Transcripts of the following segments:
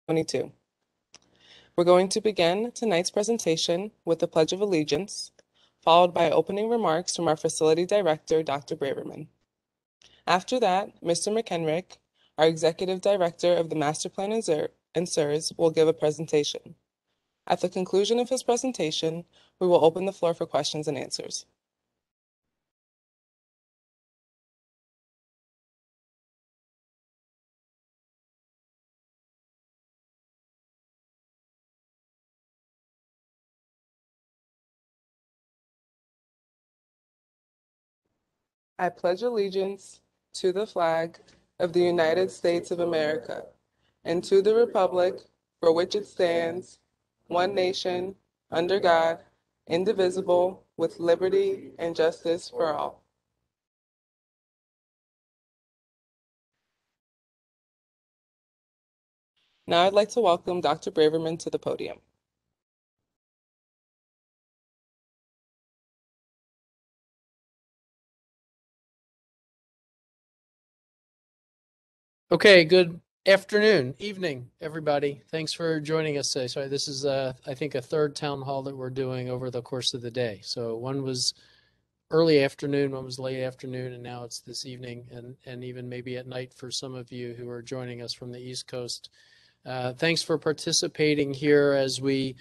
22. We're going to begin tonight's presentation with the Pledge of Allegiance, followed by opening remarks from our Facility Director, Dr. Braverman. After that, Mr. McHenrick, our Executive Director of the Master Plan and SERS, will give a presentation. At the conclusion of his presentation, we will open the floor for questions and answers. I pledge allegiance to the flag of the United States of America and to the republic for which it stands, one nation, under God, indivisible, with liberty and justice for all. Now I'd like to welcome Dr. Braverman to the podium. Okay, good evening, everybody. Thanks for joining us today. Sorry, this is, I think, a third town hall that we're doing over the course of the day. So one was early afternoon, one was late afternoon, and now it's this evening and even maybe at night for some of you who are joining us from the East Coast. Thanks for participating here as we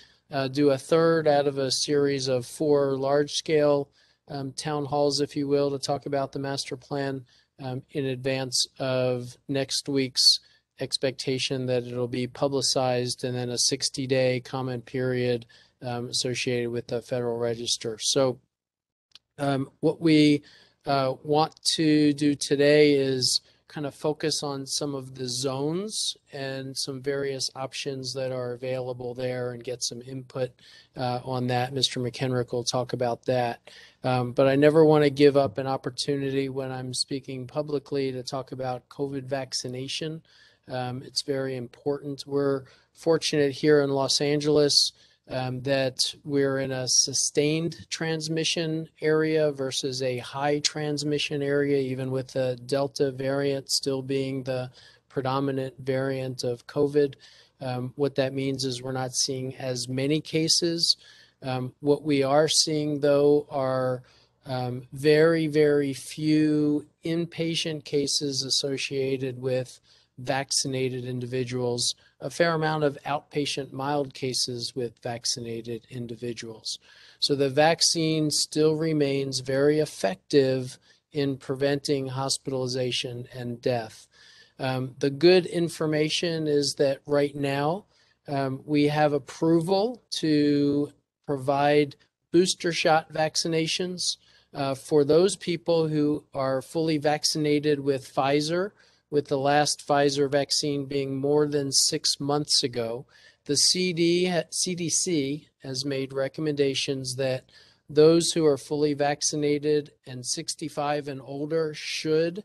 do a third out of a series of 4 large-scale town halls, if you will, to talk about the master plan in advance of next week's expectation that it'll be publicized and then a 60-day comment period associated with the Federal Register. So what we want to do today is kind of focus on some of the zones and some various options that are available there and get some input on that. Mr. McHenrick will talk about that. But I never want to give up an opportunity when I'm speaking publicly to talk about COVID vaccination. It's very important. We're fortunate here in Los Angeles that we're in a sustained transmission area versus a high transmission area, even with the Delta variant still being the predominant variant of COVID. What that means is we're not seeing as many cases. What we are seeing, though, are very, very few inpatient cases associated with vaccinated individuals, a fair amount of outpatient mild cases with vaccinated individuals. So the vaccine still remains very effective in preventing hospitalization and death. The good information is that right now we have approval to provide booster shot vaccinations for those people who are fully vaccinated with Pfizer, with the last Pfizer vaccine being more than 6 months ago. The CDC has made recommendations that those who are fully vaccinated and 65 and older should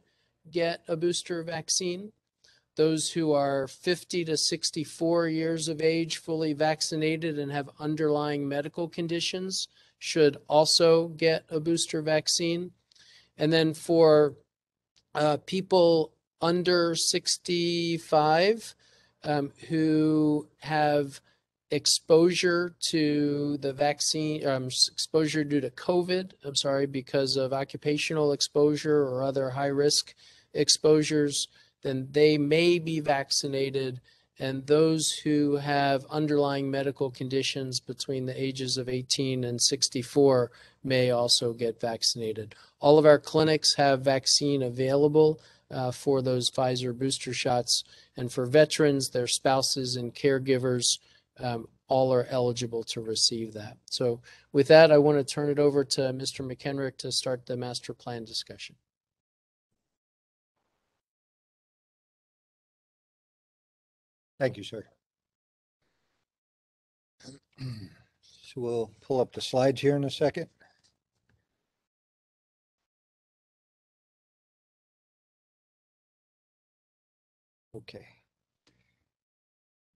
get a booster vaccine. Those who are 50 to 64 years of age, fully vaccinated and have underlying medical conditions should also get a booster vaccine. And then for people under 65 who have exposure to the vaccine, exposure due to COVID, because of occupational exposure or other high-risk exposures, then they may be vaccinated. And those who have underlying medical conditions between the ages of 18 and 64 may also get vaccinated. All of our clinics have vaccine available for those Pfizer booster shots. And for veterans, their spouses and caregivers, all are eligible to receive that. So with that, I want to turn it over to Mr. McHenrick to start the master plan discussion. Thank you, sir. So we'll pull up the slides here in a second. Okay.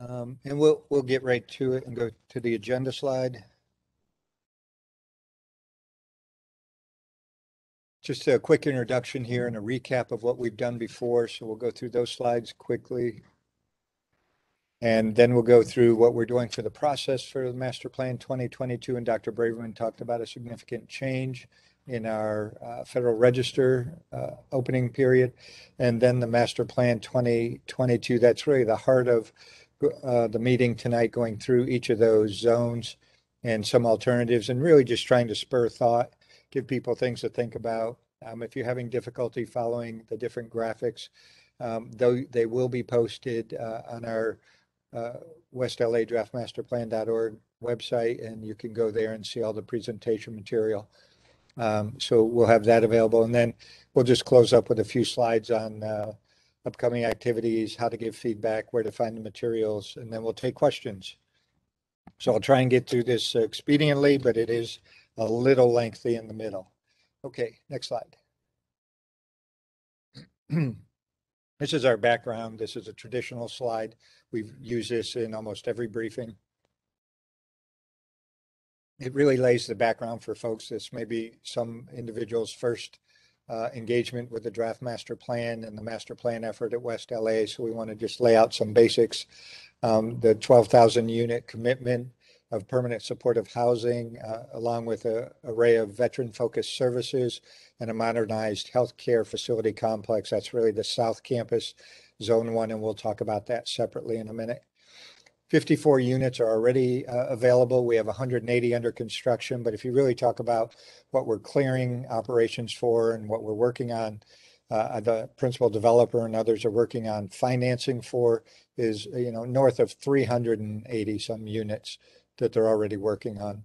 And we'll get right to it and go to the agenda slide. Just a quick introduction here and a recap of what we've done before. So we'll go through those slides quickly. And then we'll go through what we're doing for the process for the Master Plan 2022. And Dr. Braverman talked about a significant change in our Federal Register opening period. And then the Master Plan 2022, that's really the heart of the meeting tonight, going through each of those zones and some alternatives, and really just trying to spur thought, give people things to think about. If you're having difficulty following the different graphics, though they will be posted on our westladraftmasterplan.org website, and you can go there and see all the presentation material. So we'll have that available, and then we'll just close up with a few slides on upcoming activities, how to give feedback, where to find the materials, and then we'll take questions. So I'll try and get through this expediently, but it is a little lengthy in the middle. Okay, next slide. This is our background. This is a traditional slide. We've used this in almost every briefing. It really lays the background for folks. This may be some individuals' first engagement with the draft master plan and the master plan effort at West LA. So we want to just lay out some basics. The 12,000 unit commitment of permanent supportive housing, along with an array of veteran-focused services and a modernized healthcare facility complex. That's really the South Campus, Zone 1, and we'll talk about that separately in a minute. 54 units are already available. We have 180 under construction, but if you really talk about what we're clearing operations for and what we're working on, the principal developer and others are working on financing for is, north of 380 some units that they're already working on.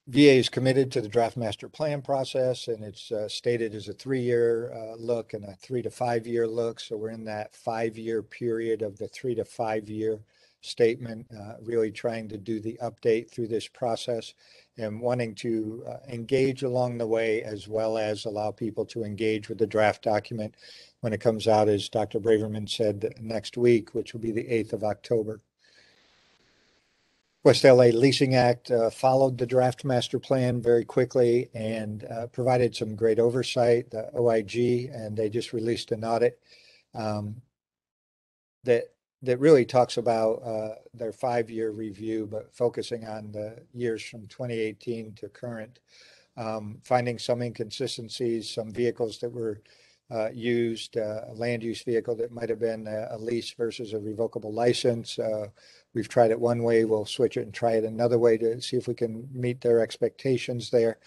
VA is committed to the draft master plan process, and it's stated as a 3-year look and a 3 to 5 year look. So we're in that 5-year period of the 3 to 5 year statement, really trying to do the update through this process and wanting to engage along the way, as well as allow people to engage with the draft document when it comes out, as Dr. Braverman said, next week, which will be the 8th of October. West LA Leasing Act followed the draft master plan very quickly and provided some great oversight, the OIG, and they just released an audit that really talks about their 5-year review, but focusing on the years from 2018 to current, finding some inconsistencies, some vehicles that were used, a land use vehicle that might have been a lease versus a revocable license. We've tried it one way, we'll switch it and try it another way to see if we can meet their expectations there.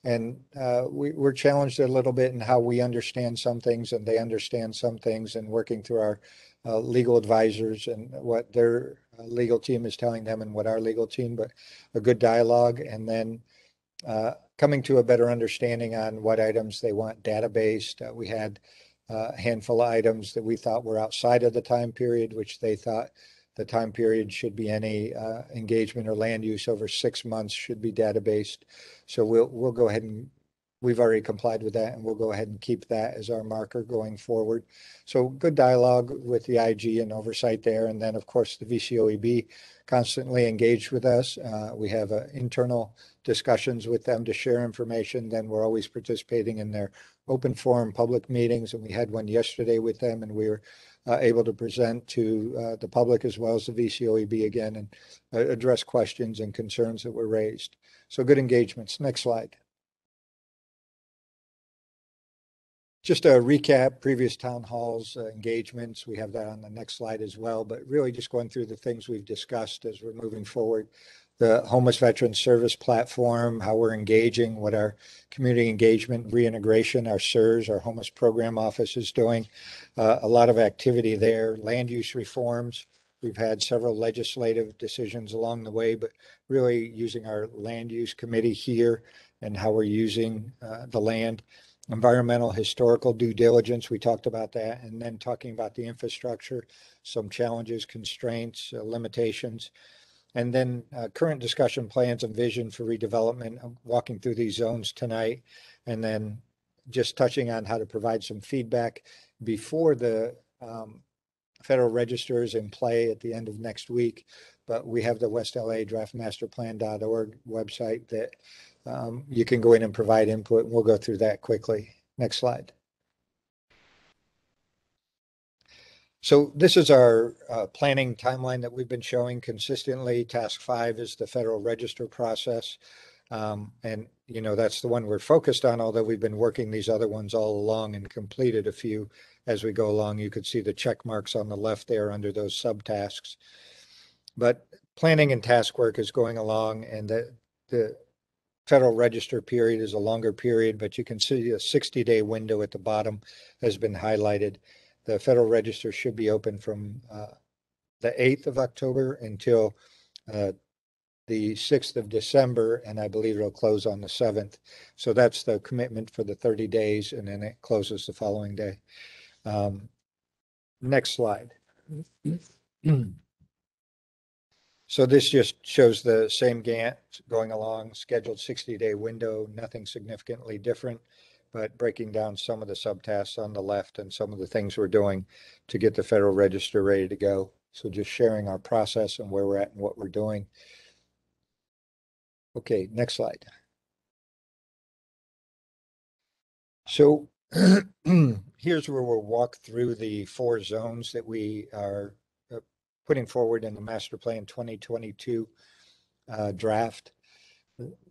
And we're challenged a little bit in how we understand some things and they understand some things, and working through our legal advisors and what their legal team is telling them and what our legal team, but a good dialogue. And then coming to a better understanding on what items they want data-based. We had a handful of items that we thought were outside of the time period, which they thought the time period should be any engagement or land use over 6 months should be data-based. So we'll go ahead and we've already complied with that, and we'll go ahead and keep that as our marker going forward. So good dialogue with the IG and oversight there. And then, of course, the VCOEB constantly engaged with us. We have internal discussions with them to share information. Then we're always participating in their open forum public meetings, and we had one yesterday with them, and we were able to present to the public as well as the VCOEB again and address questions and concerns that were raised. So good engagements. Next slide. Just a recap, previous town halls, engagements. We have that on the next slide as well, but really just going through the things we've discussed as we're moving forward. The Homeless Veteran Service Platform, how we're engaging, what our community engagement reintegration, our SIRS, our Homeless Program Office is doing. A lot of activity there. Land use reforms. We've had several legislative decisions along the way, but really using our land use committee here and how we're using the land. Environmental historical due diligence, we talked about that, and then talking about the infrastructure, some challenges, constraints, limitations, and then current discussion plans and vision for redevelopment. I'm walking through these zones tonight, and then just touching on how to provide some feedback before the Federal Register is in play at the end of next week. But we have the westladraftmasterplan.org website that you can go in and provide input. We'll go through that quickly. Next slide. So this is our planning timeline that we've been showing consistently. Task 5 is the Federal Register process. And, you know, that's the one we're focused on, although we've been working these other ones all along and completed a few as we go along. You could see the check marks on the left there under those subtasks. But planning and task work is going along, and the Federal Register period is a longer period, but you can see a 60-day window at the bottom has been highlighted. The Federal Register should be open from the 8th of October until the 6th of December, and I believe it'll close on the 7th. So that's the commitment for the 30 days, and then it closes the following day. Next slide. So this just shows the same Gantt going along, scheduled 60-day window, nothing significantly different, but breaking down some of the subtasks on the left and some of the things we're doing to get the Federal Register ready to go. So just sharing our process and where we're at and what we're doing. Okay, next slide. So here's where we'll walk through the 4 zones that we are putting forward in the Master Plan 2022 draft.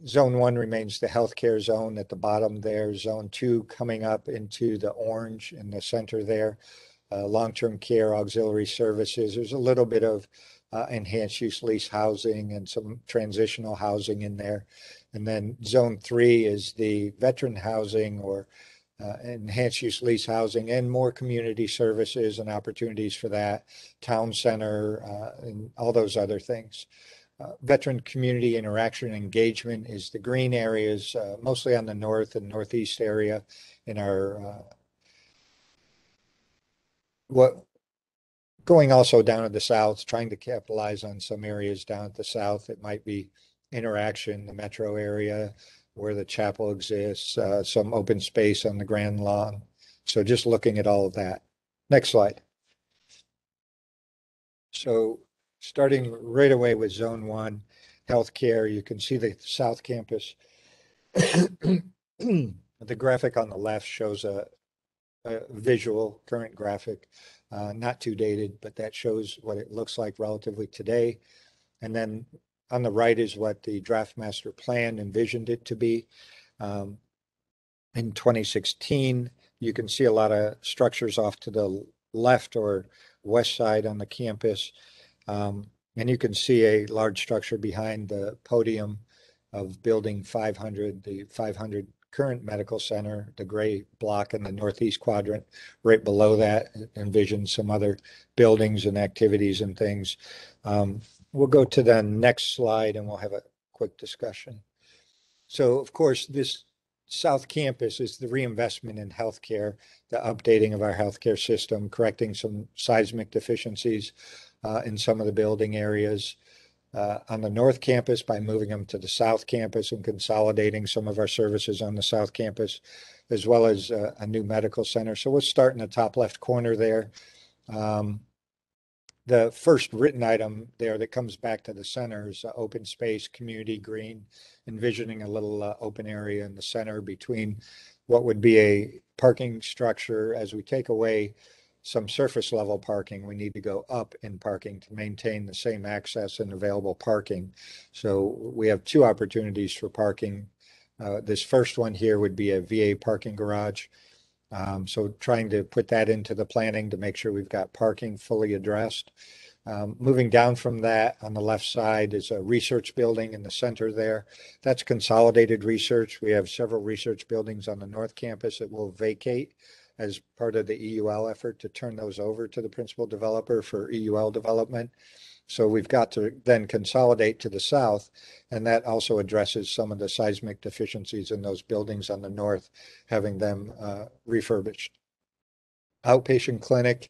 Zone 1 remains the healthcare zone at the bottom there. Zone 2 coming up into the orange in the center there. Long-term care, auxiliary services. There's a little bit of enhanced use lease housing and some transitional housing in there. And then Zone 3 is the veteran housing or enhanced use lease housing and more community services and opportunities for that, town center, and all those other things. Veteran community interaction and engagement is the green areas, mostly on the north and northeast area in our going also down to the south, trying to capitalize on some areas down at the south. It might be interaction, the metro area where the chapel exists, some open space on the Grand Lawn. So just looking at all of that. Next slide. So starting right away with Zone 1, healthcare, you can see the South Campus. The graphic on the left shows a visual current graphic, not too dated, but that shows what it looks like relatively today. And then on the right is what the draft master plan envisioned it to be. In 2016, you can see a lot of structures off to the left or west side on the campus. And you can see a large structure behind the podium of building 500, the 500 current medical center, the gray block in the northeast quadrant. Right below that, envision some other buildings and activities and things. We'll go to the next slide and we'll have a quick discussion. So of course, this South Campus is the reinvestment in healthcare, the updating of our healthcare system, correcting some seismic deficiencies in some of the building areas. On the North Campus by moving them to the South Campus and consolidating some of our services on the South Campus, as well as a new medical center. So we'll start in the top left corner there. The first written item there that comes back to the center is open space, community green, envisioning a little open area in the center between what would be a parking structure. As we take away some surface level parking, we need to go up in parking to maintain the same access and available parking. So we have 2 opportunities for parking. This first one here would be a VA parking garage. So trying to put that into the planning to make sure we've got parking fully addressed. Moving down from that on the left side is a research building in the center there. That's consolidated research. We have several research buildings on the North Campus that will vacate as part of the EUL effort to turn those over to the principal developer for EUL development. So we've got to then consolidate to the south, and that also addresses some of the seismic deficiencies in those buildings on the north, having them refurbished. Outpatient clinic,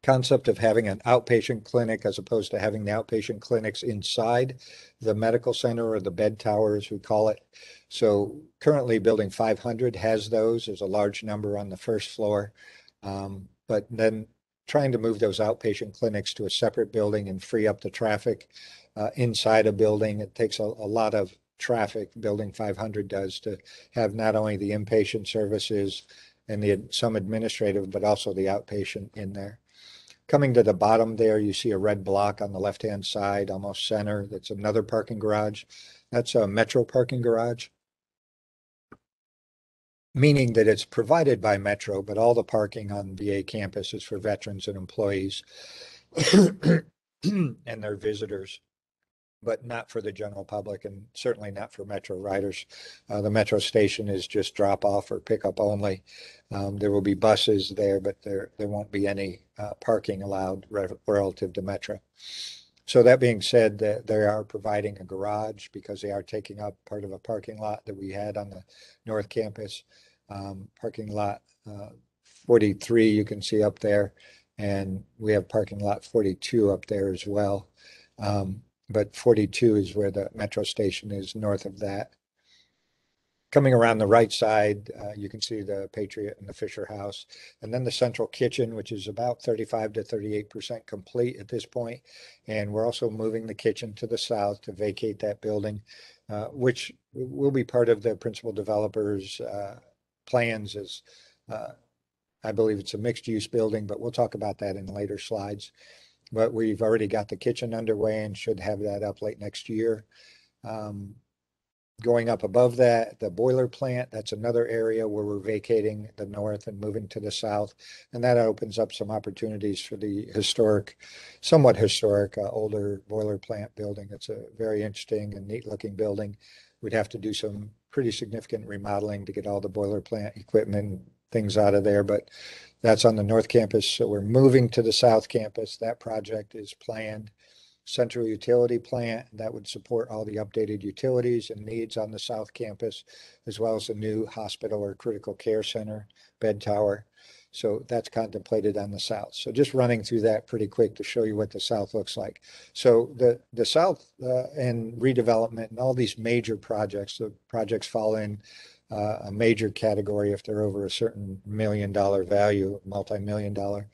concept of having an outpatient clinic as opposed to having the outpatient clinics inside the medical center or the bed tower, as we call it. So currently building 500 has those. There's a large number on the first floor, but then trying to move those outpatient clinics to a separate building and free up the traffic inside a building. It takes a lot of traffic, building 500 does, to have not only the inpatient services and some administrative, but also the outpatient in there. Coming to the bottom there, you see a red block on the left-hand side, almost center. That's another parking garage. That's a Metro parking garage, meaning that it's provided by Metro, but all the parking on VA campus is for veterans and employees and their visitors, but not for the general public and certainly not for Metro riders. The Metro station is just drop off or pickup only. There will be buses there, but there won't be any parking allowed relative to Metro. So that being said, they are providing a garage because they are taking up part of a parking lot that we had on the North Campus. Parking lot 43 you can see up there, and we have parking lot 42 up there as well. But 42 is where the Metro station is north of that. Coming around the right side, you can see the Patriot and the Fisher House, and then the central kitchen, which is about 35 to 38% complete at this point. And we're also moving the kitchen to the south to vacate that building, which will be part of the principal developer's plans. As I believe it's a mixed-use building, but we'll talk about that in later slides. But we've already got the kitchen underway and should have that up late next year. Going up above that, the boiler plant, that's another area where we're vacating the north and moving to the south. And that opens up some opportunities for the historic, somewhat historic, older boiler plant building. It's a very interesting and neat looking building. We'd have to do some pretty significant remodeling to get all the boiler plant equipment, things out of there, but that's on the North Campus. So we're moving to the South Campus. That project is planned. Central utility plant that would support all the updated utilities and needs on the South Campus, as well as a new hospital or critical care center bed tower. So that's contemplated on the south. So just running through that pretty quick to show you what the south looks like. So the south and redevelopment and all these major projects, the projects fall in a major category if they're over a certain $1 million value, multi-million-dollar.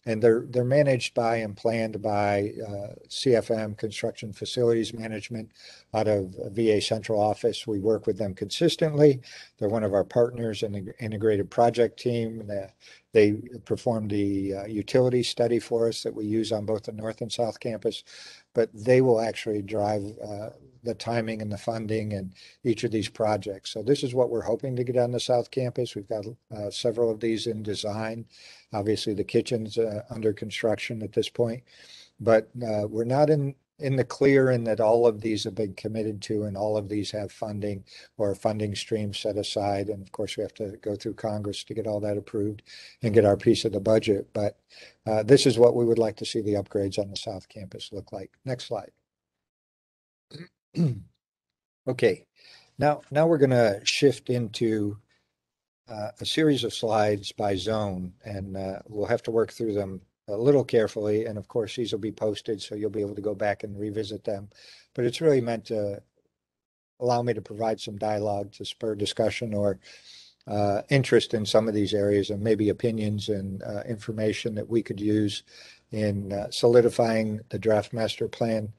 And they're managed by and planned by CFM, Construction Facilities Management, out of VA Central Office. We work with them consistently. They're one of our partners in the integrated project team. They performed the utility study for us that we use on both the North and South Campus, but they will actually drive the timing and the funding and each of these projects. So this is what we're hoping to get on the South Campus. We've got several of these in design. Obviously, the kitchen's under construction at this point, but we're not in the clear in that all of these have been committed to and all of these have funding or funding streams set aside. And of course, we have to go through Congress to get all that approved and get our piece of the budget. But this is what we would like to see the upgrades on the South Campus look like. Next slide. Okay, now we're going to shift into a series of slides by zone, and we'll have to work through them a little carefully. And of course, these will be posted, so you'll be able to go back and revisit them. But it's really meant to allow me to provide some dialogue to spur discussion or interest in some of these areas and maybe opinions and information that we could use in solidifying the draft master plan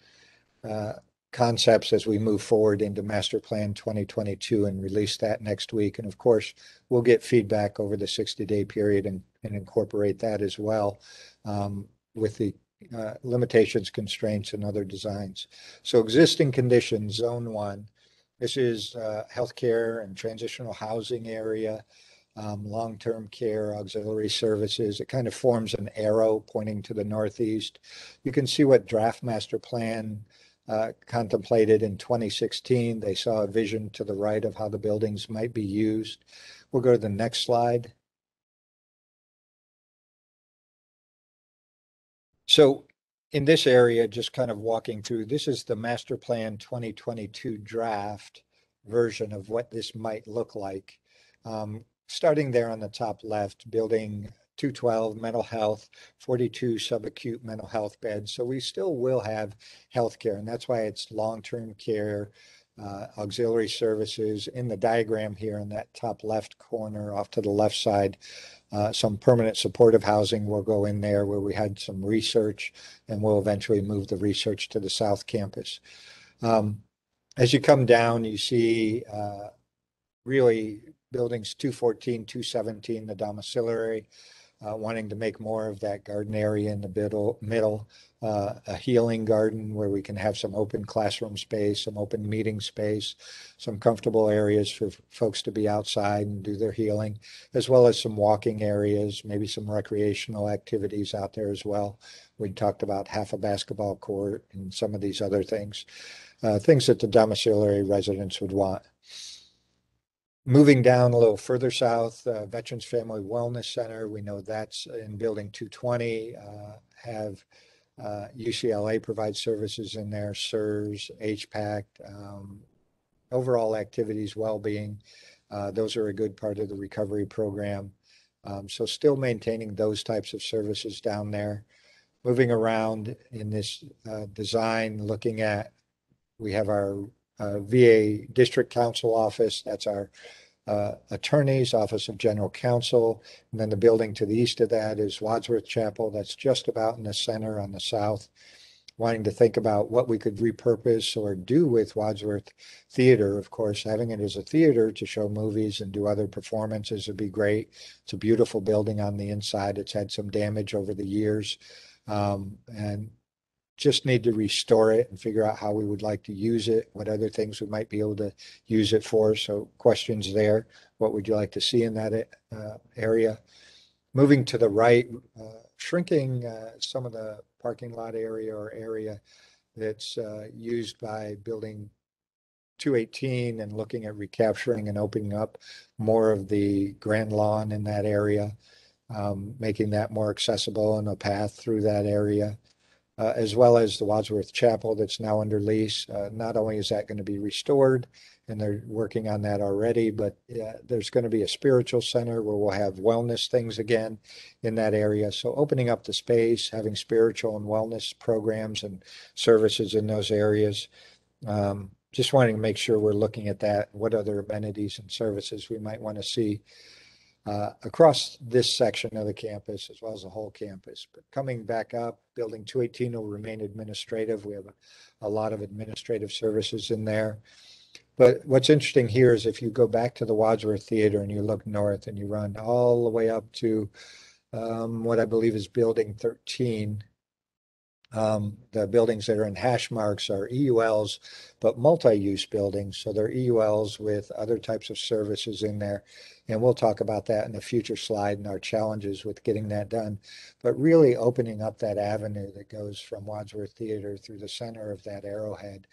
concepts as we move forward into Master Plan 2022 and release that next week. And of course, we'll get feedback over the 60-day period and incorporate that as well with the limitations, constraints, and other designs. So existing conditions, Zone 1. This is healthcare and transitional housing area, long-term care, auxiliary services. It kind of forms an arrow pointing to the northeast. You can see what draft master plan contemplated in 2016. They saw a vision to the right of how the buildings might be used. We'll go to the next slide. So in this area, just kind of walking through, this is the Master Plan 2022 draft version of what this might look like. Starting there on the top left, building 212 mental health, 42 subacute mental health beds. So we still will have healthcare, and that's why it's long-term care, auxiliary services. In the diagram here in that top left corner off to the left side, some permanent supportive housing will go in there where we had some research, and we'll eventually move the research to the South Campus. As you come down, you see really buildings 214, 217, the domiciliary, wanting to make more of that garden area in the middle, a healing garden where we can have some open classroom space, some open meeting space, some comfortable areas for folks to be outside and do their healing, as well as some walking areas, maybe some recreational activities out there as well. We talked about half a basketball court and some of these other things, things that the domiciliary residents would want. Moving down a little further south, Veterans Family Wellness Center, we know that's in Building 220, have UCLA provides services in there, SERS, HPAC, overall activities, well-being. Those are a good part of the recovery program. So still maintaining those types of services down there. Moving around in this design, looking at, we have our VA District Counsel office, that's our attorney's office of general counsel, and then the building to the east of that is Wadsworth Chapel. That's just about in the center on the south. Wanting to think about what we could repurpose or do with Wadsworth Theater. Of course, having it as a theater to show movies and do other performances would be great. It's a beautiful building on the inside. It's had some damage over the years, and just need to restore it and figure out how we would like to use it, what other things we might be able to use it for. So questions there. What would you like to see in that area? Moving to the right, shrinking some of the parking lot area or area that's used by building 218 and looking at recapturing and opening up more of the grand lawn in that area, making that more accessible and a path through that area. As well as the Wadsworth Chapel that's now under lease. Not only is that going to be restored, and they're working on that already, but there's going to be a spiritual center where we'll have wellness things again in that area. So opening up the space, having spiritual and wellness programs and services in those areas. Just wanting to make sure we're looking at that, what other amenities and services we might want to see across this section of the campus as well as the whole campus. But coming back up, Building 218 will remain administrative. We have a lot of administrative services in there. But what's interesting here is if you go back to the Wadsworth Theater and you look north and you run all the way up to what I believe is Building 13, the buildings that are in hash marks are EULs, but multi-use buildings. So they're EULs with other types of services in there. And we'll talk about that in a future slide and our challenges with getting that done. But really opening up that avenue that goes from Wadsworth Theater through the center of that arrowhead,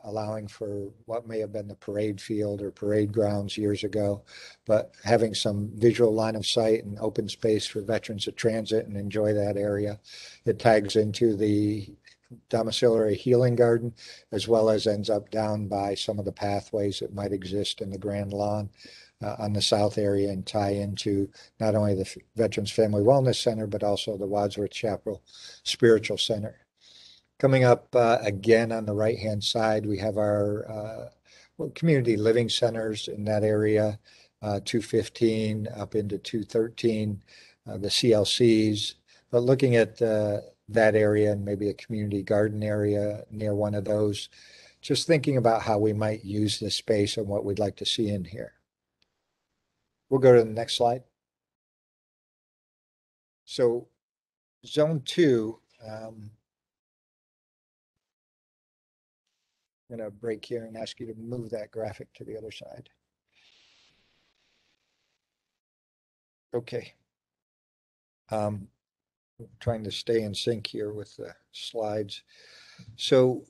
allowing for what may have been the parade field or parade grounds years ago, but having some visual line of sight and open space for veterans to transit and enjoy that area. It tags into the domiciliary healing garden, as well as ends up down by some of the pathways that might exist in the Grand Lawn on the south area and tie into not only the Veterans Family Wellness Center, but also the Wadsworth Chapel Spiritual Center. Coming up again on the right-hand side, we have our community living centers in that area, 215 up into 213, the CLCs. But looking at that area and maybe a community garden area near one of those, just thinking about how we might use this space and what we'd like to see in here. We'll go to the next slide. So zone 2, I'm going to break here and ask you to move that graphic to the other side. Okay. Trying to stay in sync here with the slides. So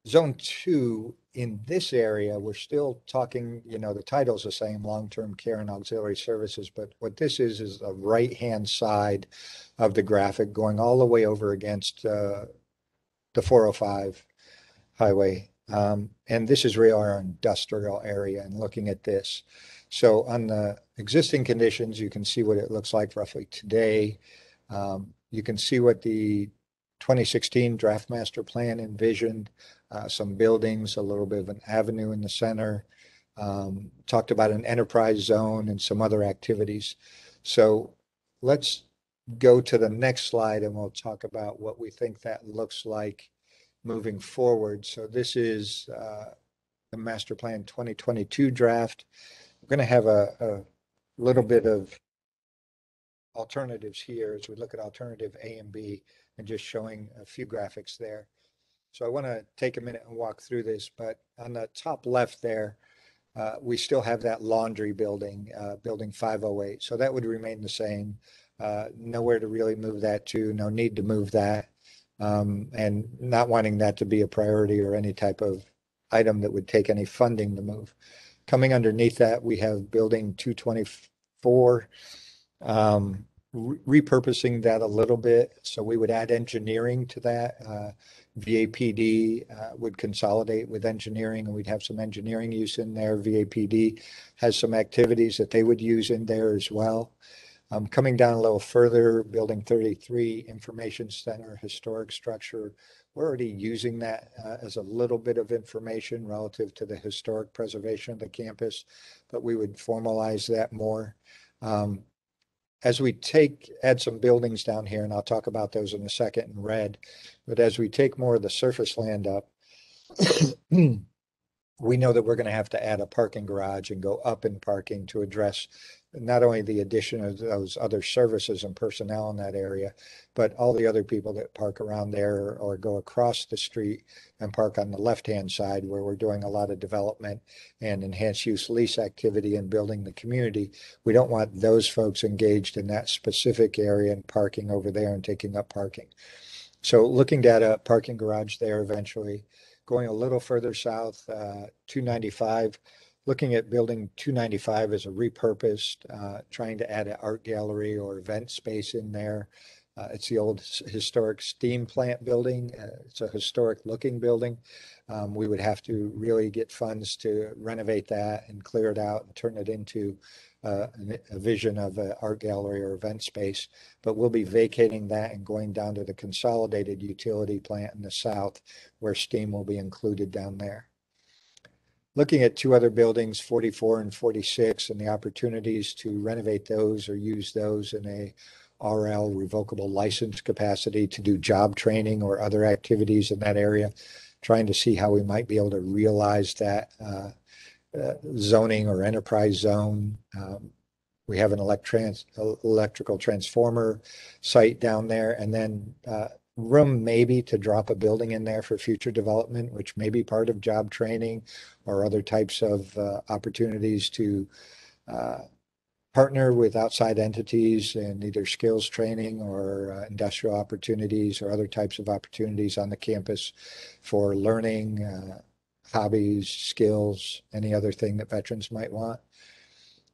zone 2, in this area, we're still talking, the title's the same, long-term care and auxiliary services, but what this is the right-hand side of the graphic going all the way over against the 405 highway. And this is really our industrial area and looking at this. So on the existing conditions, you can see what it looks like roughly today. You can see what the 2016 draft master plan envisioned, some buildings, a little bit of an avenue in the center, talked about an enterprise zone and some other activities. So let's go to the next slide and we'll talk about what we think that looks like moving forward. So this is the master plan 2022 draft. We're going to have a little bit of alternatives here as we look at alternative A and B and just showing a few graphics there. So I want to take a minute and walk through this, but on the top left there, we still have that laundry building, building 508. So that would remain the same. Nowhere to really move that to, no need to move that. And not wanting that to be a priority or any type of item that would take any funding to move. Coming underneath that, we have building 224, repurposing that a little bit. So we would add engineering to that. VAPD would consolidate with engineering, and we'd have some engineering use in there. VAPD has some activities that they would use in there as well. Coming down a little further, building 33, information center, historic structure. We're already using that as a little bit of information relative to the historic preservation of the campus, but we would formalize that more. As we add some buildings down here, and I'll talk about those in a second in red, but as we take more of the surface land up, we know that we're going to have to add a parking garage and go up in parking to address not only the addition of those other services and personnel in that area, but all the other people that park around there or go across the street and park on the left-hand side where we're doing a lot of development and enhanced use lease activity and building the community. We don't want those folks engaged in that specific area and parking over there and taking up parking. So looking at a parking garage there eventually. Going a little further south, 295, looking at building 295 as a repurposed, trying to add an art gallery or event space in there. It's the old historic steam plant building. It's a historic looking building. We would have to really get funds to renovate that and clear it out and turn it into a vision of an art gallery or event space, but we'll be vacating that and going down to the consolidated utility plant in the south where steam will be included down there. Looking at two other buildings, 44 and 46, and the opportunities to renovate those or use those in a RL revocable license capacity to do job training or other activities in that area, trying to see how we might be able to realize that zoning or enterprise zone. We have an electrical transformer site down there, and then room maybe to drop a building in there for future development, which may be part of job training or other types of opportunities to partner with outside entities and either skills training or industrial opportunities or other types of opportunities on the campus for learning, hobbies, skills, any other thing that veterans might want.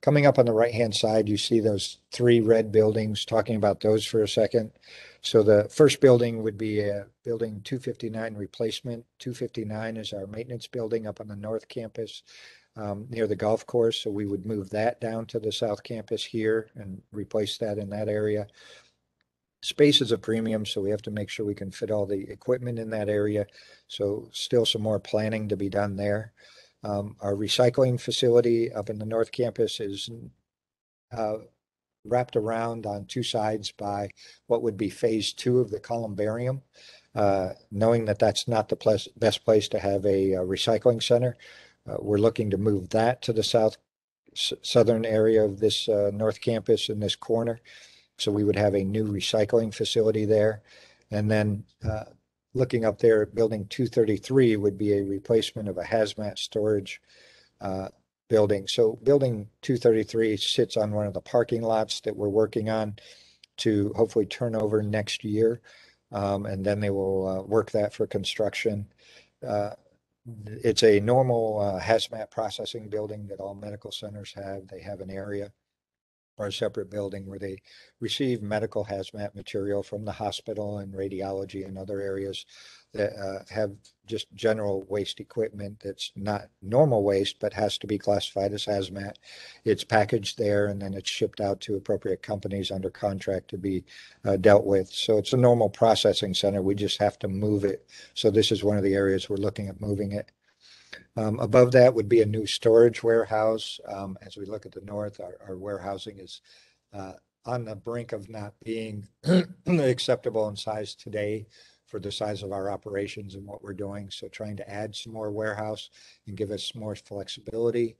Coming up on the right-hand side, you see those three red buildings, talking about those for a second. So the first building would be a building 259 replacement. 259 is our maintenance building up on the north campus near the golf course. So we would move that down to the south campus here and replace that in that area. Space is a premium, so we have to make sure we can fit all the equipment in that area. So still some more planning to be done there. Our recycling facility up in the north campus is wrapped around on two sides by what would be phase 2 of the columbarium. Knowing that that's not the best place to have a recycling center, we're looking to move that to the southern area of this north campus in this corner. So we would have a new recycling facility there. And then looking up there at building 233 would be a replacement of a hazmat storage building. So building 233 sits on one of the parking lots that we're working on to hopefully turn over next year. And then they will work that for construction. It's a normal hazmat processing building that all medical centers have. They have an area or a separate building where they receive medical hazmat material from the hospital and radiology and other areas that have just general waste equipment that's not normal waste, but has to be classified as hazmat. It's packaged there and then it's shipped out to appropriate companies under contract to be dealt with. So it's a normal processing center. We just have to move it. So this is one of the areas we're looking at moving it. Above that would be a new storage warehouse. As we look at the north, our warehousing is on the brink of not being acceptable in size today for the size of our operations and what we're doing. So trying to add some more warehouse and give us more flexibility.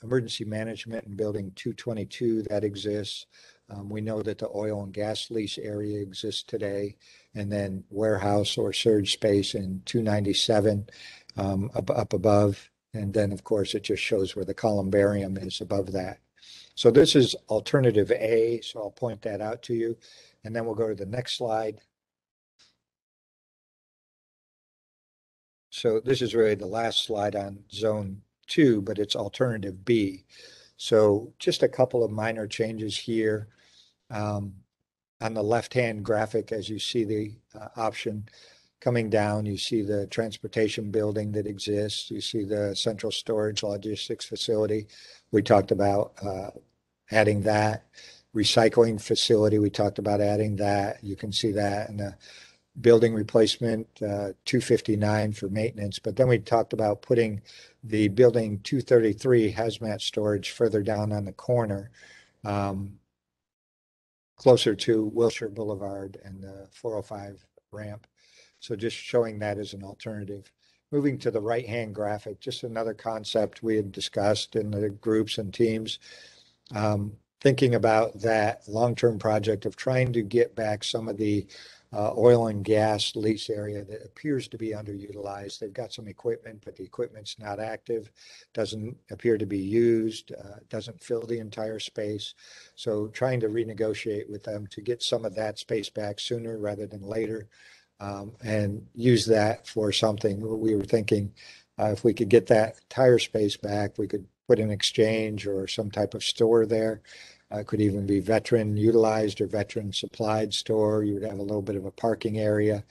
Emergency management and building 222 that exists. We know that the oil and gas lease area exists today, and then warehouse or surge space in 297 up above. And then, of course, it just shows where the columbarium is above that. So this is alternative A, so I'll point that out to you. And then we'll go to the next slide. So this is really the last slide on zone 2, but it's alternative B. So just a couple of minor changes here. On the left-hand graphic, as you see the option coming down, you see the transportation building that exists. You see the central storage logistics facility. We talked about adding that. Recycling facility, we talked about adding that. You can see that in the building replacement, 259 for maintenance. But then we talked about putting the building 233 hazmat storage further down on the corner, closer to Wilshire Boulevard and the 405 ramp. So just showing that as an alternative. Moving to the right-hand graphic, just another concept we had discussed in the groups and teams. Thinking about that long-term project of trying to get back some of the oil and gas lease area that appears to be underutilized. They've got some equipment, but the equipment's not active, doesn't appear to be used, doesn't fill the entire space. So trying to renegotiate with them to get some of that space back sooner rather than later, and use that for something. We were thinking if we could get that tire space back, we could put an exchange or some type of store there. Could even be veteran utilized or veteran supplied store. You would have a little bit of a parking area.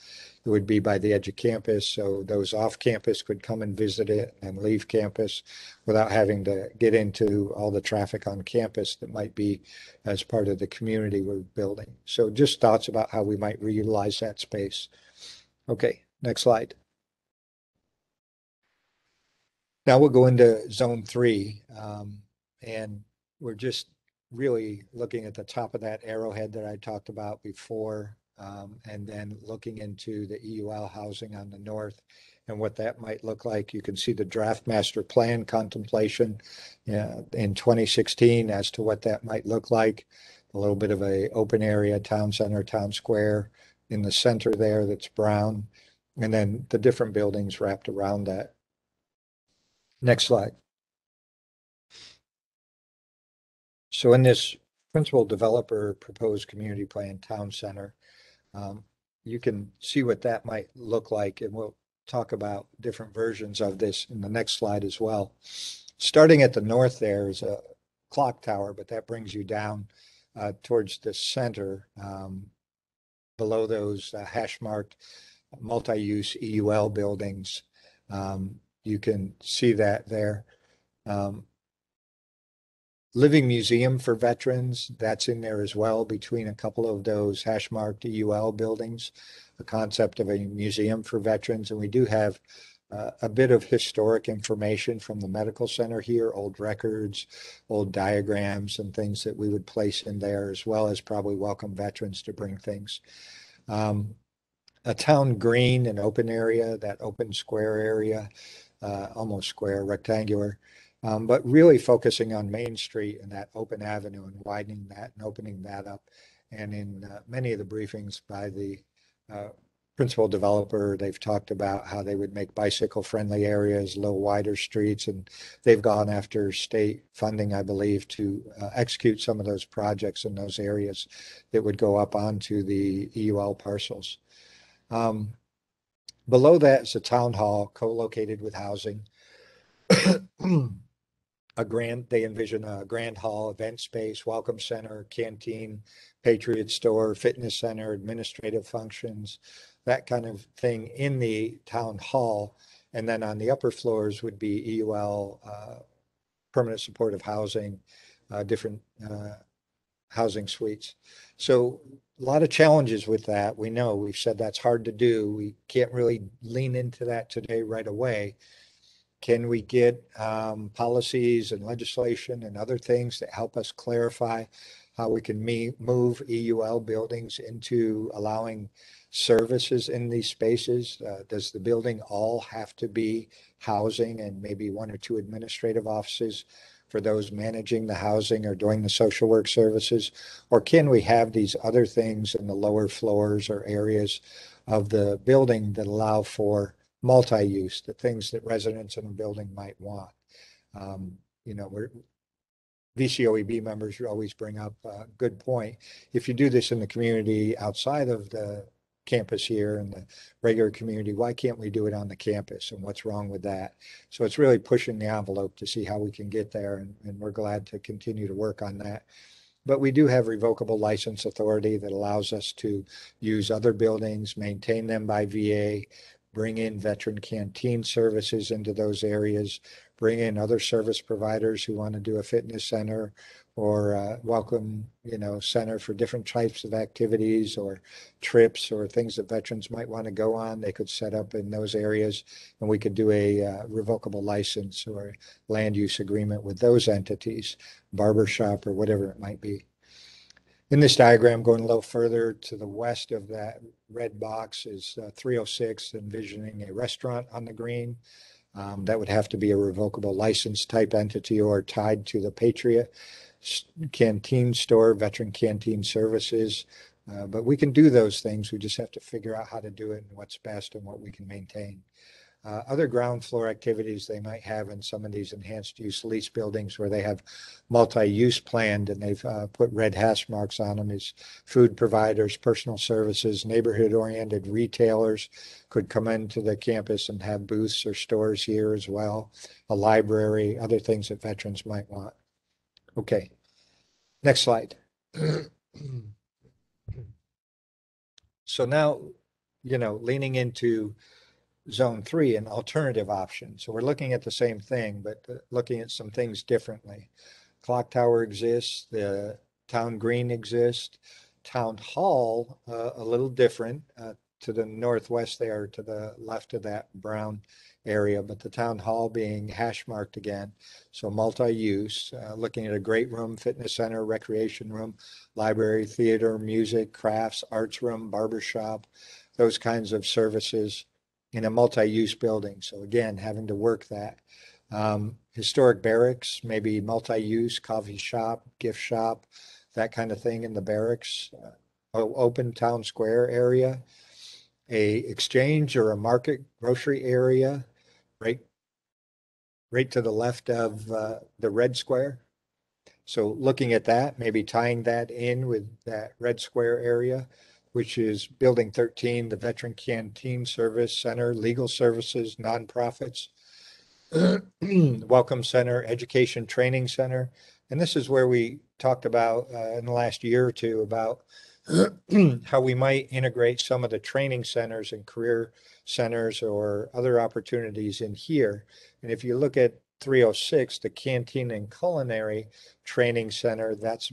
It would be by the edge of campus, so those off campus could come and visit it and leave campus without having to get into all the traffic on campus that might be as part of the community we're building. So just thoughts about how we might reutilize that space. Okay, next slide. Now we'll go into zone 3, and we're just really looking at the top of that arrowhead that I talked about before, and then looking into the EUL housing on the north and what that might look like. You can see the draft master plan contemplation in 2016 as to what that might look like. A little bit of a open area, town center, town square in the center there that's brown, and then the different buildings wrapped around that. Next slide. So in this principal developer proposed community plan town center, you can see what that might look like, and we'll talk about different versions of this in the next slide as well. Starting at the north there is a clock tower, but that brings you down towards the center, below those hash marked multi-use EUL buildings. You can see that there. Living museum for veterans, that's in there as well between a couple of those hash marked EUL buildings, the concept of a museum for veterans. And we do have a bit of historic information from the medical center here, old records, old diagrams and things that we would place in there, as well as probably welcome veterans to bring things. A town green and open area, that open square area, almost square, rectangular. But really focusing on Main Street and that open avenue and widening that and opening that up. And in many of the briefings by the principal developer, they've talked about how they would make bicycle friendly areas, a little wider streets, and they've gone after state funding, I believe, to execute some of those projects in those areas that would go up onto the EUL parcels. Below that is a town hall co-located with housing. They envision a grand hall, event space, welcome center, canteen, Patriot store, fitness center, administrative functions, that kind of thing in the town hall. And then on the upper floors would be EUL, permanent supportive housing, different housing suites. So a lot of challenges with that. We know, we've said that's hard to do. We can't really lean into that today right away. Can we get policies and legislation and other things that help us clarify how we can move EUL buildings into allowing services in these spaces? Does the building all have to be housing and maybe one or two administrative offices for those managing the housing or doing the social work services? Or can we have these other things in the lower floors or areas of the building that allow for multi-use, the things that residents in a building might want? We're VCOEB members always bring up a good point. If you do this in the community outside of the campus here and the regular community, why can't we do it on the campus, and what's wrong with that? So it's really pushing the envelope to see how we can get there, and we're glad to continue to work on that. But we do have revocable license authority that allows us to use other buildings, maintain them by VA, bring in veteran canteen services into those areas, bring in other service providers who want to do a fitness center or welcome, center for different types of activities or trips or things that veterans might want to go on. They could set up in those areas, and we could do a revocable license or land use agreement with those entities, barber shop or whatever it might be. In this diagram, going a little further to the west of that red box is 306, envisioning a restaurant on the green. That would have to be a revocable license type entity or tied to the Patriot Canteen store, veteran canteen services. But we can do those things. We just have to figure out how to do it and what's best and what we can maintain. Other ground floor activities they might have in some of these enhanced use lease buildings where they have multi-use planned and they've put red hash marks on them is food providers, personal services, neighborhood-oriented retailers could come into the campus and have booths or stores here as well, a library, other things that veterans might want. Okay, next slide. So now, leaning into Zone 3, an alternative option. So we're looking at the same thing, but looking at some things differently. Clock tower exists, the town green exists, town hall a little different to the northwest there, to the left of that brown area, but the town hall being hash marked again. So multi-use, looking at a great room, fitness center, recreation room, library, theater, music, crafts, arts room, barber shop, those kinds of services in a multi-use building. So again, having to work that. Historic barracks, maybe multi-use, coffee shop, gift shop, that kind of thing in the barracks. Open town square area, a exchange or a market grocery area, right to the left of the red square. So looking at that, maybe tying that in with that red square area, which is Building 13, the Veteran Canteen Service Center, legal services, nonprofits, Welcome Center, Education Training Center. And this is where we talked about in the last year or two about how we might integrate some of the training centers and career centers or other opportunities in here. And if you look at 306, the Canteen and Culinary Training Center, that's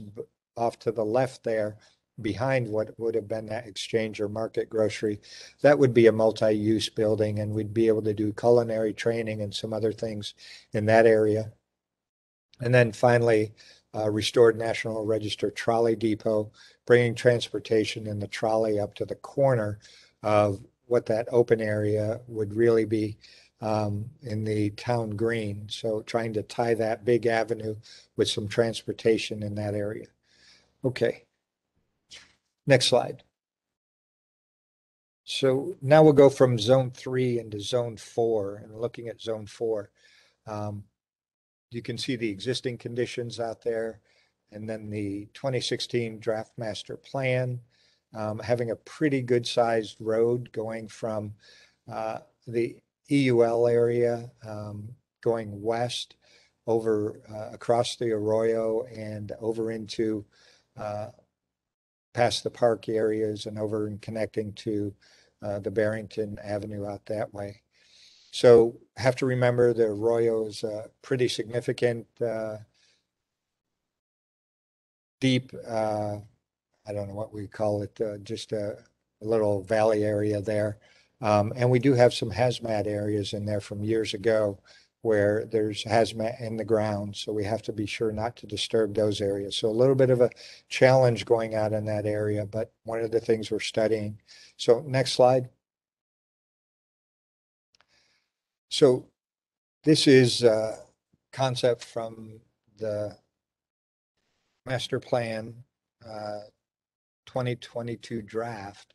off to the left there, behind what would have been that exchange or market grocery. That would be a multi-use building, and we'd be able to do culinary training and some other things in that area. And then finally, restored National Register Trolley Depot, bringing transportation in the trolley up to the corner of what that open area would really be in the town green. So trying to tie that big avenue with some transportation in that area. Okay. Next slide. So now we'll go from Zone 3 into Zone 4, and looking at Zone 4. You can see the existing conditions out there, and then the 2016 draft master plan, having a pretty good sized road going from the EUL area, going west over across the Arroyo and over into past the park areas and over and connecting to the Barrington Avenue out that way. So have to remember the Arroyo is a pretty significant deep, I don't know what we call it, just a little valley area there. And we do have some hazmat areas in there from years ago where there's hazmat in the ground. So we have to be sure not to disturb those areas. So a little bit of a challenge going out in that area, but one of the things we're studying. So next slide. So this is a concept from the master plan 2022 draft.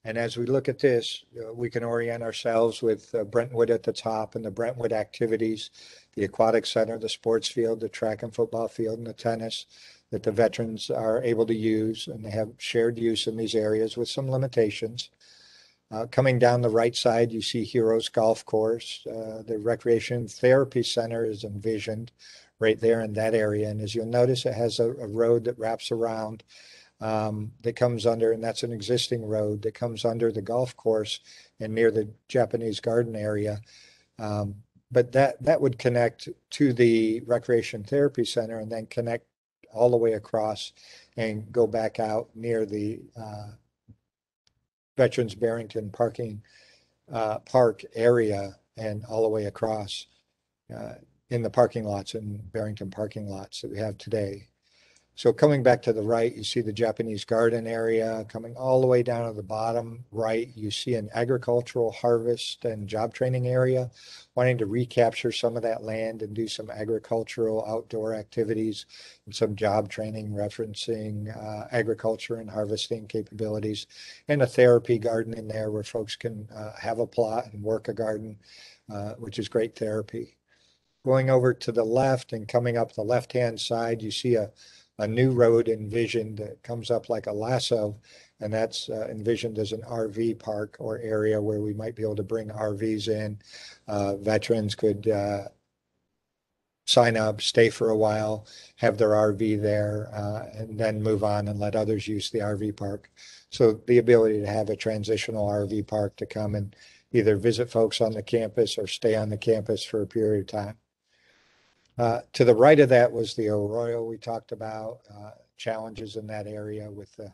And as we look at this, we can orient ourselves with Brentwood at the top and the Brentwood activities, the aquatic center, the sports field, the track and football field, and the tennis that the veterans are able to use, and they have shared use in these areas with some limitations. Coming down the right side, you see Heroes Golf Course. The Recreation Therapy Center is envisioned right there in that area. And as you'll notice, it has a road that wraps around that comes under, and that's an existing road that comes under the golf course and near the Japanese garden area. But that would connect to the Recreation Therapy Center and then connect all the way across and go back out near the Veterans Barrington parking park area and all the way across in the parking lots and Barrington parking lots that we have today. So coming back to the right, you see the Japanese garden area. Coming all the way down to the bottom right, you see an agricultural harvest and job training area, wanting to recapture some of that land and do some agricultural outdoor activities and some job training referencing agriculture and harvesting capabilities, and a therapy garden in there where folks can have a plot and work a garden, which is great therapy. Going over to the left and coming up the left-hand side, you see a new road envisioned that comes up like a lasso, and that's envisioned as an RV park or area where we might be able to bring RVs in. Veterans could sign up, stay for a while, have their RV there, and then move on and let others use the RV park. So the ability to have a transitional RV park to come and either visit folks on the campus or stay on the campus for a period of time. To the right of that was the Arroyo we talked about, challenges in that area with the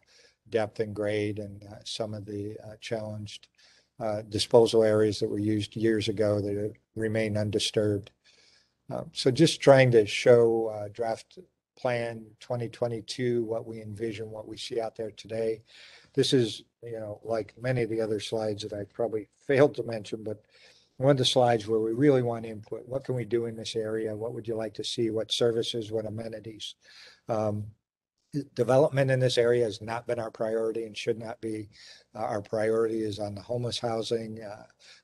depth and grade and some of the challenged disposal areas that were used years ago that remain undisturbed. So just trying to show draft plan 2022, what we envision, what we see out there today. This is, like many of the other slides that I probably failed to mention, but one of the slides where we really want input. What can we do in this area? What would you like to see? What services, what amenities? Development in this area has not been our priority and should not be. Our priority is on the homeless housing,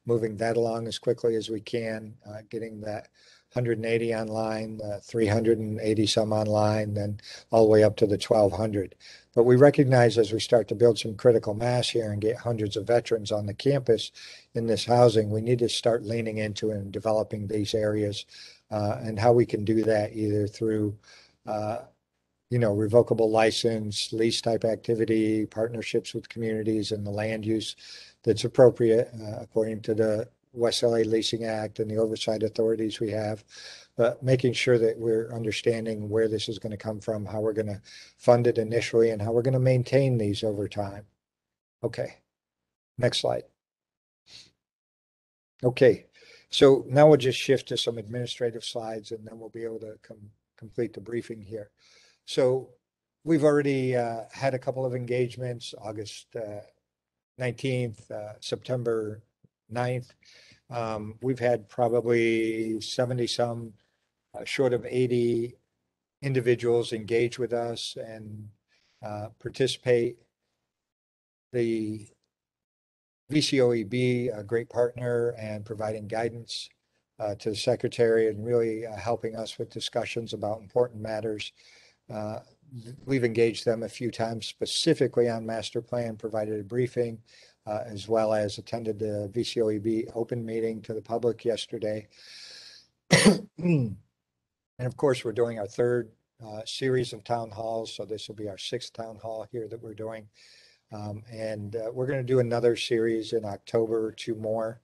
moving that along as quickly as we can, getting that 180 online, 380 some online, then all the way up to the 1,200. But we recognize as we start to build some critical mass here and get hundreds of veterans on the campus in this housing, we need to start leaning into and developing these areas and how we can do that either through revocable license, lease type activity, partnerships with communities, and the land use that's appropriate according to the West LA Leasing Act and the oversight authorities we have, but making sure that we're understanding where this is going to come from, how we're going to fund it initially, and how we're going to maintain these over time. Okay, next slide. Okay, so now we'll just shift to some administrative slides, and then we'll be able to complete the briefing here. So we've already had a couple of engagements, August 19th, September 9th. We've had probably 70 some, short of 80 individuals engage with us and participate. The VCOEB, a great partner and providing guidance to the secretary and really helping us with discussions about important matters. We've engaged them a few times specifically on master plan, provided a briefing, as well as attended the VCOEB open meeting to the public yesterday. And of course, we're doing our third series of town halls. So this will be our 6th town hall here that we're doing. And we're going to do another series in October, 2 more.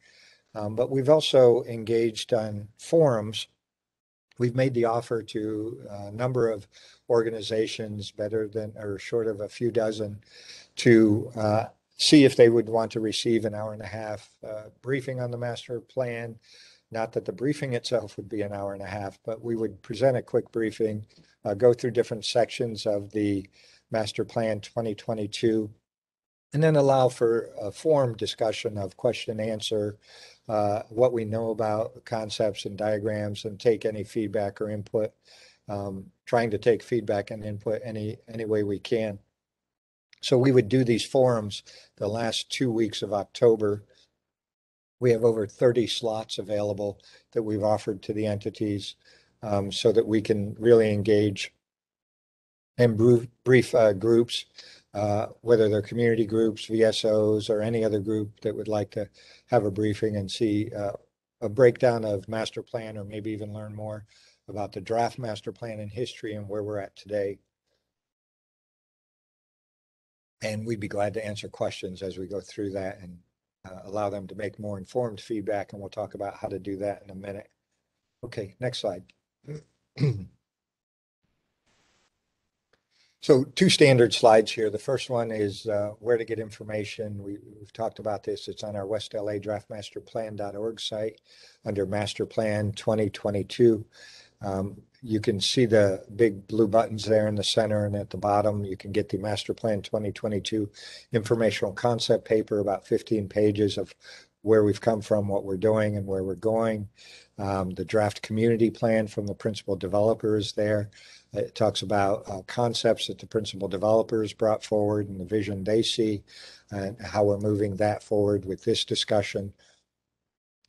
But we've also engaged on forums. We've made the offer to a number of organizations, better than or short of a few dozen, to see if they would want to receive an hour-and-a-half briefing on the master plan. Not that the briefing itself would be an hour-and-a-half, but we would present a quick briefing, go through different sections of the master plan 2022, and then allow for a forum discussion of question and answer, what we know about concepts and diagrams, and take any feedback or input trying to take feedback and input any way we can. So we would do these forums the last 2 weeks of October. We have over 30 slots available that we've offered to the entities so that we can really engage and brief groups, whether they're community groups, VSOs, or any other group that would like to have a briefing and see a breakdown of master plan, or maybe even learn more about the draft master plan and history and where we're at today. And we'd be glad to answer questions as we go through that and allow them to make more informed feedback. And we'll talk about how to do that in a minute. Okay, next slide. So 2 standard slides here. The first one is where to get information. We've talked about this. It's on our West LA draftmasterplan.org site under Master Plan 2022. You can see the big blue buttons there in the center, and at the bottom you can get the Master Plan 2022 informational concept paper, about 15 pages of where we've come from, what we're doing, and where we're going. The draft community plan from the principal developers there. It talks about concepts that the principal developers brought forward and the vision they see, and how we're moving that forward with this discussion.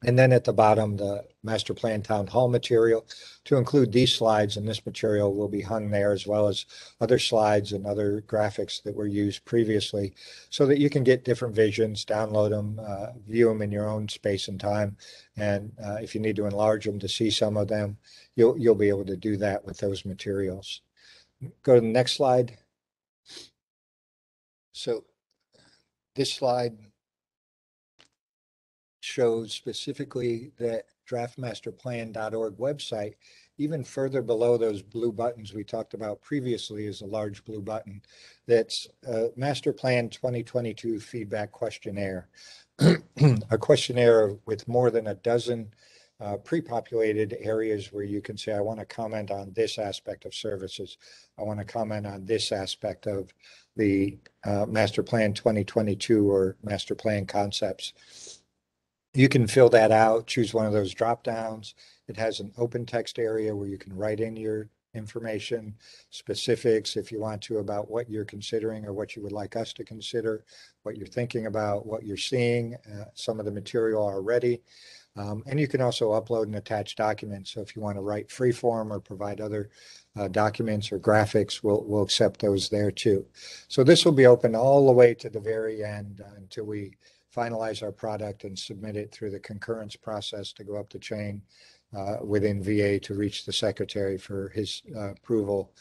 And then at the bottom, the master plan town hall material. To include these slides, and this material will be hung there, as well as other slides and other graphics that were used previously, so that you can get different visions, download them, view them in your own space and time. And if you need to enlarge them to see some of them, you'll be able to do that with those materials. Go to the next slide. So this slide shows specifically that draftmasterplan.org website. Even further below those blue buttons we talked about previously is a large blue button that's Master Plan 2022 feedback questionnaire. A questionnaire with more than a dozen pre-populated areas where you can say, I want to comment on this aspect of services. I want to comment on this aspect of the Master Plan 2022 or Master Plan concepts. You can fill that out, choose one of those drop downs. It has an open text area where you can write in your information, specifics if you want to, about what you're considering or what you would like us to consider, what you're thinking about, what you're seeing, some of the material already. And you can also upload and attach documents. So if you want to write free form or provide other documents or graphics, we'll accept those there too. So this will be open all the way to the very end until we finalize our product and submit it through the concurrence process to go up the chain within VA to reach the secretary for his approval.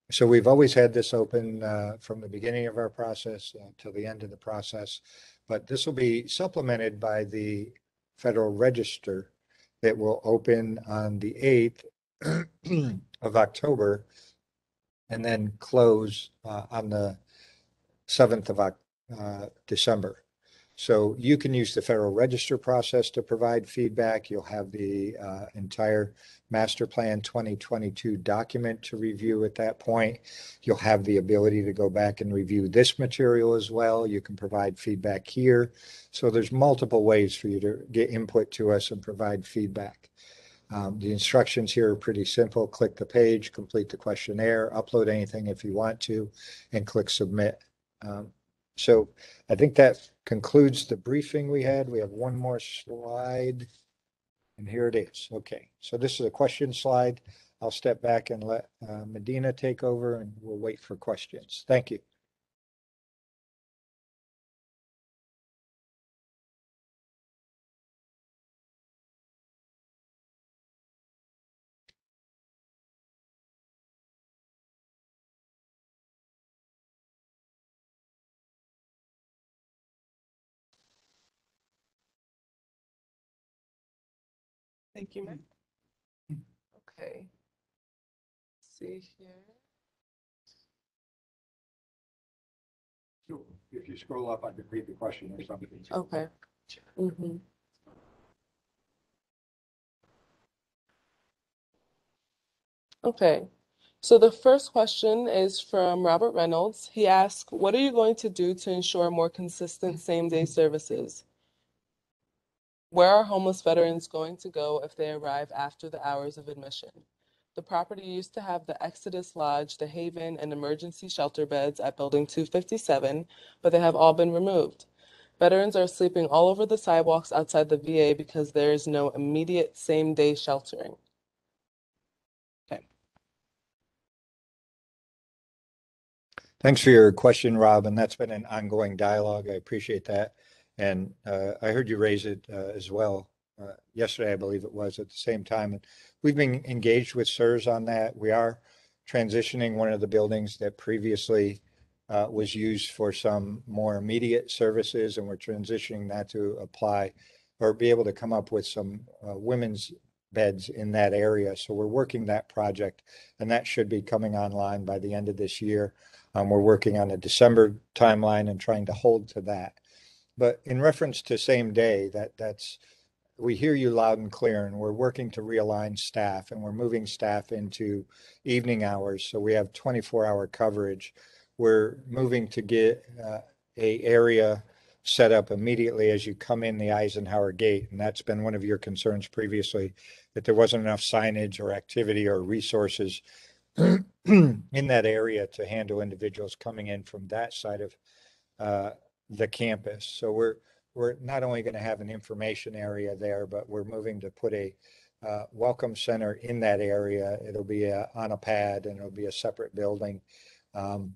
So we've always had this open from the beginning of our process till the end of the process, but this will be supplemented by the Federal Register that will open on the 8th of October and then close on the 7th of December. So you can use the Federal Register process to provide feedback. You'll have the entire Master Plan 2022 document to review at that point. You'll have the ability to go back and review this material as well. You can provide feedback here. So there's multiple ways for you to get input to us and provide feedback. The instructions here are pretty simple. Click the page, complete the questionnaire, upload anything if you want to, and click submit. So I think that concludes the briefing we had. We have one more slide, and here it is. Okay, so this is a question slide. I'll step back and let Medina take over, and we'll wait for questions. Thank you. Thank you, Matt. Okay. See here. So if you scroll up, I could read the question or something. Okay. Mm-hmm. Okay. So the first question is from Robert Reynolds. He asks, what are you going to do to ensure more consistent same-day services? Where are homeless veterans going to go if they arrive after the hours of admission? The property used to have the Exodus Lodge, the Haven, and emergency shelter beds at Building 257, but they have all been removed. Veterans are sleeping all over the sidewalks outside the VA because there is no immediate same-day sheltering. Okay. Thanks for your question, Rob, and that's been an ongoing dialogue. I appreciate that. And I heard you raise it as well yesterday, I believe it was, at the same time. And we've been engaged with CSRS on that. We are transitioning one of the buildings that previously was used for some more immediate services, and we're transitioning that to apply or be able to come up with some women's beds in that area. So we're working that project, and that should be coming online by the end of this year. We're working on a December timeline and trying to hold to that. But in reference to same day, that's we hear you loud and clear, and we're working to realign staff, and we're moving staff into evening hours, so we have 24-hour coverage. We're moving to get a area set up immediately as you come in the Eisenhower Gate, and that's been one of your concerns previously, that there wasn't enough signage or activity or resources in that area to handle individuals coming in from that side of the campus. So we're not only going to have an information area there, but we're moving to put a welcome center in that area. It'll be on a pad, and it'll be a separate building. Of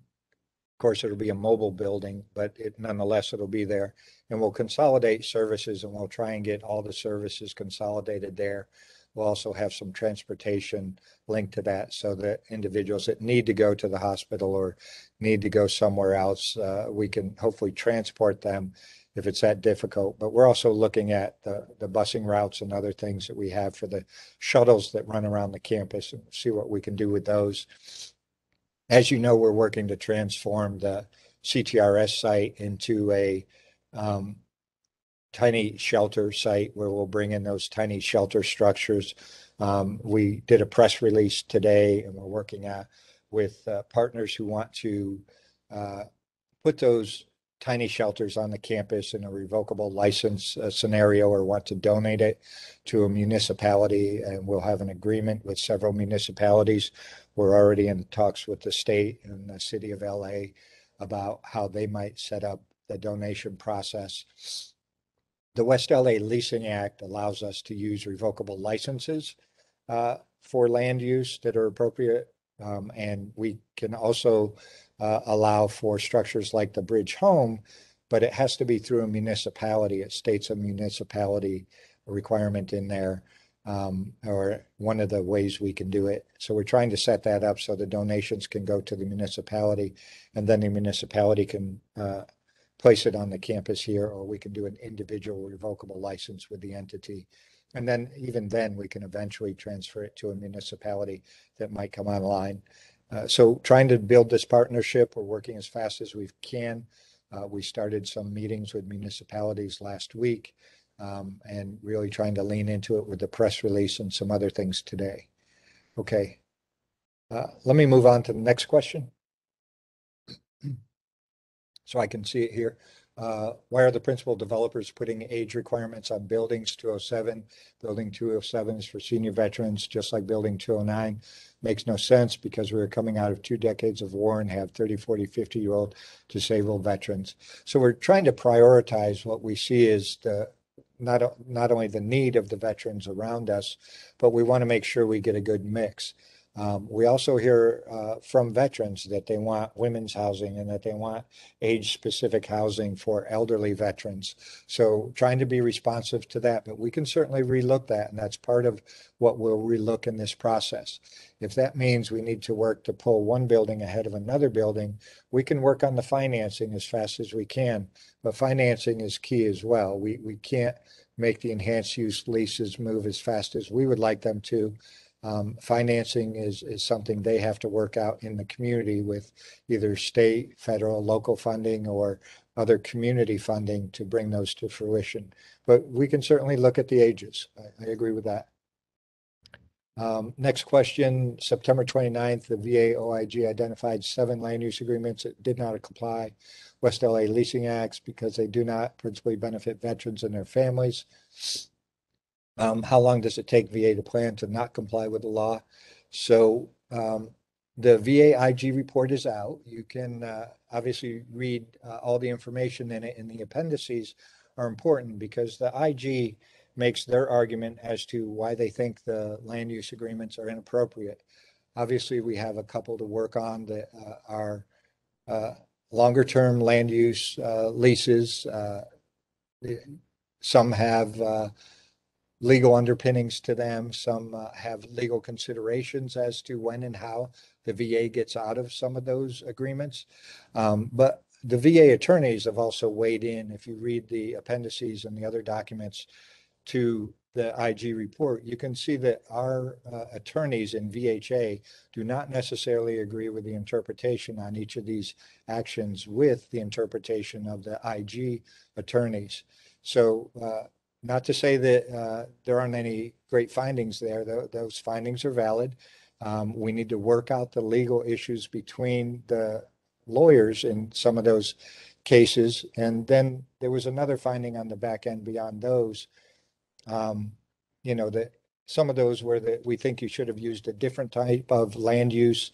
course, it'll be a mobile building, but nonetheless, it'll be there. And we'll consolidate services, and we'll try and get all the services consolidated there. We'll also have some transportation linked to that, so that individuals that need to go to the hospital or need to go somewhere else, we can hopefully transport them if it's that difficult. But we're also looking at the busing routes and other things that we have for the shuttles that run around the campus, and see what we can do with those. As you know, we're working to transform the CTRS site into a tiny shelter site where we'll bring in those tiny shelter structures. We did a press release today, and we're working with partners who want to put those tiny shelters on the campus in a revocable license scenario, or want to donate it to a municipality. And we'll have an agreement with several municipalities. We're already in talks with the state and the city of LA about how they might set up the donation process. The West LA Leasing Act allows us to use revocable licenses for land use that are appropriate. And we can also allow for structures like the Bridge Home, but it has to be through a municipality. It states a municipality requirement in there, or one of the ways we can do it. So we're trying to set that up so the donations can go to the municipality, and then the municipality can place it on the campus here, or we can do an individual revocable license with the entity. And then even then, we can eventually transfer it to a municipality that might come online. So trying to build this partnership, we're working as fast as we can. We started some meetings with municipalities last week, and really trying to lean into it with the press release and some other things today. Okay. Let me move on to the next question, so I can see it here. Why are the principal developers putting age requirements on buildings 207? Building 207 is for senior veterans, just like building 209. Makes no sense, because we are coming out of 2 decades of war and have 30, 40, 50-year-old disabled veterans. So we're trying to prioritize what we see as not only the need of the veterans around us, but we want to make sure we get a good mix. We also hear from veterans that they want women's housing, and that they want age-specific housing for elderly veterans. So trying to be responsive to that, but we can certainly relook that, and that's part of what we'll relook in this process. If that means we need to work to pull one building ahead of another building, we can work on the financing as fast as we can, but financing is key as well. We can't make the enhanced use leases move as fast as we would like them to. Financing is something they have to work out in the community with either state, federal, local funding, or other community funding to bring those to fruition. But we can certainly look at the ages. I agree with that. Next question, September 29th, the VA OIG identified 7 land use agreements that did not comply West LA Leasing Acts because they do not principally benefit veterans and their families. How long does it take VA to plan to not comply with the law? So the VA IG report is out. You can obviously read all the information in it, and the appendices are important because the IG makes their argument as to why they think the land use agreements are inappropriate. Obviously, we have a couple to work on that are longer term land use leases. Some have legal underpinnings to them. Some have legal considerations as to when and how the VA gets out of some of those agreements. But the VA attorneys have also weighed in. If you read the appendices and the other documents to the IG report, you can see that our attorneys in VHA do not necessarily agree with the interpretation on each of these actions with the interpretation of the IG attorneys. So not to say that there aren't any great findings there. Those findings are valid. We need to work out the legal issues between the lawyers in some of those cases. And then there was another finding on the back end beyond those, that some of those were that we think you should have used a different type of land use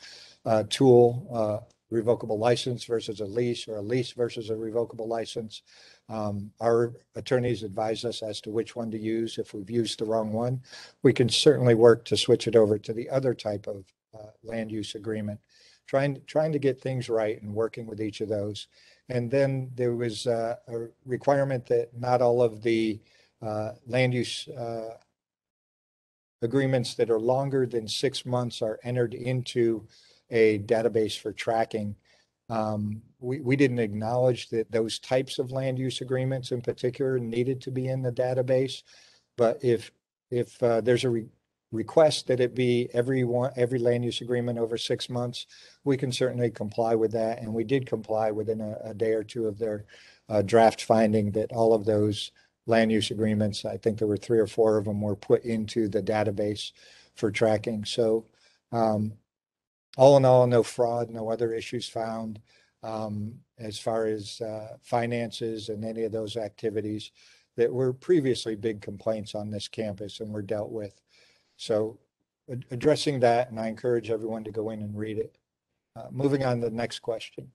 tool, revocable license versus a lease, or a lease versus a revocable license. Our attorneys advise us as to which one to use. If we've used the wrong one, we can certainly work to switch it over to the other type of land use agreement, trying to get things right and working with each of those. And then there was a requirement that not all of the land use agreements that are longer than 6 months are entered into a database for tracking. We didn't acknowledge that those types of land use agreements in particular needed to be in the database. But if there's a request that it be every land use agreement over 6 months, we can certainly comply with that. And we did comply within a day or two of their draft finding that all of those land use agreements, I think there were 3 or 4 of them, were put into the database for tracking. So all in all, no fraud, no other issues found as far as finances and any of those activities that were previously big complaints on this campus and were dealt with. So addressing that, and I encourage everyone to go in and read it. Moving on to the next question.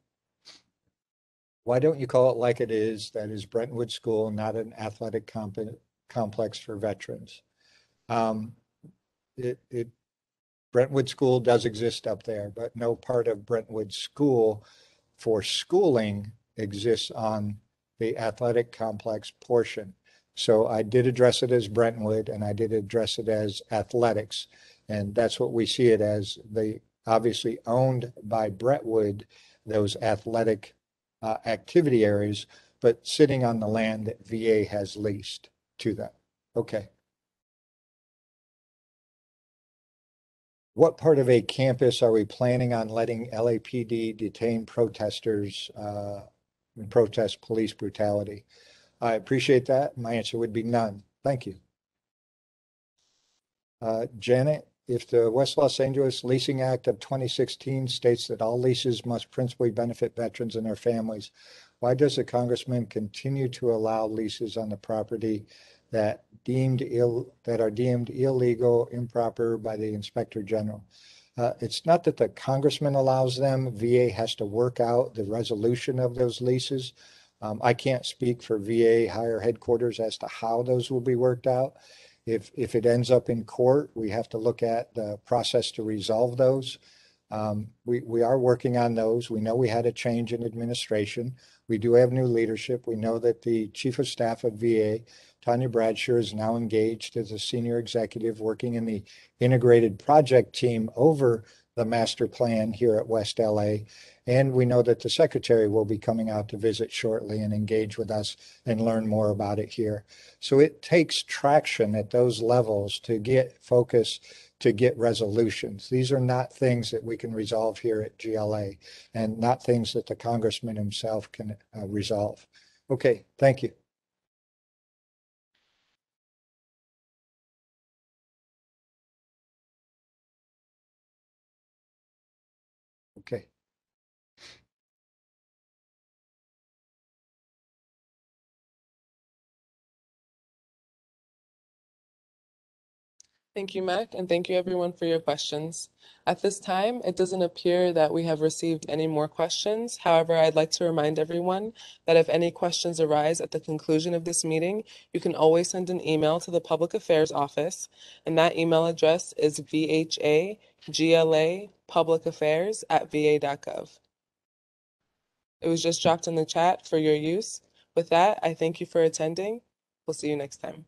Why don't you call it like it is? That is Brentwood School, not an athletic complex for veterans. Brentwood School does exist up there, but no part of Brentwood School for schooling exists on the athletic complex portion. So I did address it as Brentwood, and I did address it as athletics. And that's what we see it as. They obviously owned by Brentwood, those athletic activity areas, but sitting on the land that VA has leased to them. Okay. What part of a campus are we planning on letting LAPD detain protesters and protest police brutality? I appreciate that. My answer would be none. Thank you. Janet, if the West Los Angeles Leasing Act of 2016 states that all leases must principally benefit veterans and their families, why does the congressman continue to allow leases on the property that are deemed illegal, improper by the Inspector General? It's not that the congressman allows them. VA has to work out the resolution of those leases. I can't speak for VA higher headquarters as to how those will be worked out. If it ends up in court, we have to look at the process to resolve those. We are working on those. We know we had a change in administration. We do have new leadership. We know that the Chief of Staff of VA, Tanya Bradshaw, is now engaged as a senior executive working in the integrated project team over the master plan here at West LA. And we know that the secretary will be coming out to visit shortly and engage with us and learn more about it here. So it takes traction at those levels to get focus, to get resolutions. These are not things that we can resolve here at GLA, and not things that the congressman himself can resolve. Okay, thank you. Okay. Thank you, Mac, and thank you everyone for your questions. At this time, it doesn't appear that we have received any more questions. However, I'd like to remind everyone that if any questions arise at the conclusion of this meeting, you can always send an email to the Public Affairs Office, and that email address is vhaglapublicaffairs@va.gov. It was just dropped in the chat for your use. With that, I thank you for attending. We'll see you next time.